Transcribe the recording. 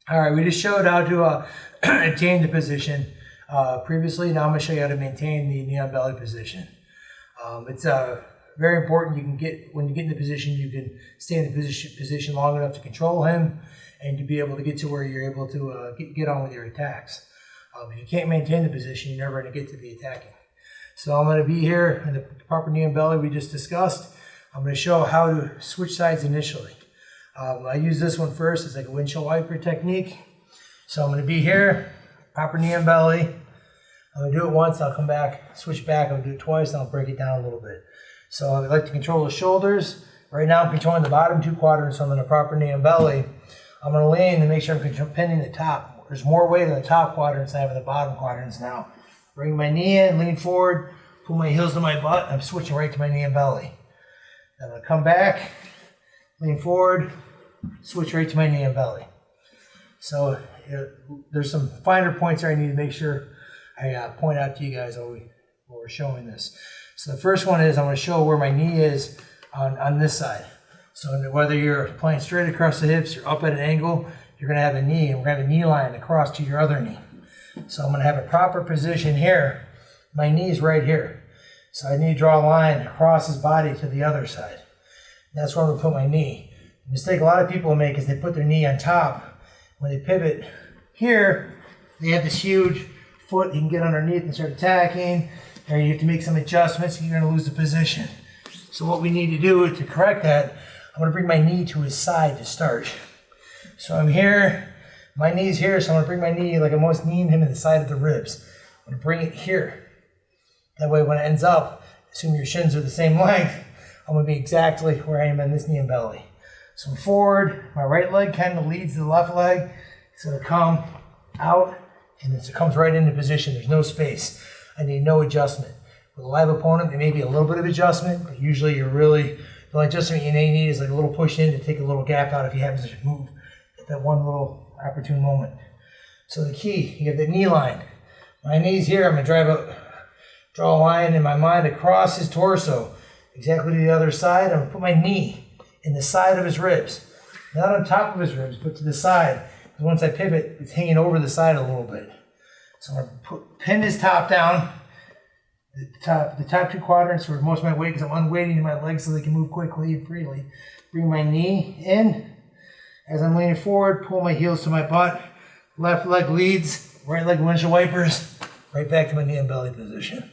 All right, we just showed how to attain the position previously. Now I'm going to show you how to maintain the knee on belly position. It's very important. You can when you get in the position, you can stay in the position long enough to control him and to be able to get to where you're able to get on with your attacks. If you can't maintain the position, you're never going to get to the attacking. So I'm going to be here in the proper knee and belly we just discussed. I'm going to show how to switch sides initially. I use this one first. It's like a windshield wiper technique. So I'm going to be here, proper knee and belly. I'm going to do it once, I'll come back, switch back, I'll do it twice, and I'll break it down a little bit. So I like to control the shoulders. Right now I'm controlling the bottom two quadrants, so I'm in a proper knee and belly. I'm going to lean and make sure I'm pinning the top. There's more weight in the top quadrants than I have in the bottom quadrants now. Bring my knee in, lean forward, pull my heels to my butt, I'm switching right to my knee and belly. Then I'm going to come back, lean forward, switch right to my knee and belly. So there's some finer points there I need to make sure I point out to you guys while we're showing this. So the first one is I'm going to show where my knee is on this side. So whether you're playing straight across the hips or up at an angle, you're going to have a knee, and we're going to have a knee line across to your other knee. So I'm going to have a proper position here. My knee's right here. So I need to draw a line across his body to the other side. That's where I'm going to put my knee. The mistake a lot of people make is they put their knee on top. When they pivot here, they have this huge foot. You can get underneath and start attacking, and you have to make some adjustments. You're going to lose the position. So what we need to do to correct that, I'm going to bring my knee to his side to start. So I'm here, my knee's here, so I'm going to bring my knee like I'm almost kneeing him in the side of the ribs. I'm going to bring it here. That way when it ends up, assuming your shins are the same length, I'm going to be exactly where I am on this knee and belly. So I'm forward, my right leg kind of leads the left leg. It's going to come out, and it comes right into position. There's no space. I need no adjustment. With a live opponent, there may be a little bit of adjustment, but usually the only adjustment you may need is like a little push in to take a little gap out if he happens to move at that one little opportune moment. So the key, you have the knee line. My knee's here. I'm going to draw a line in my mind across his torso, exactly to the other side. I'm going to put my knee in the side of his ribs. Not on top of his ribs, but to the side. Because once I pivot, it's hanging over the side a little bit. So I'm going to pin his top down. The top two quadrants where most of my weight, because I'm unweighting my legs so they can move quickly and freely. Bring my knee in. As I'm leaning forward, pull my heels to my butt. Left leg leads, right leg windshield wipers. Right back to my knee and belly position.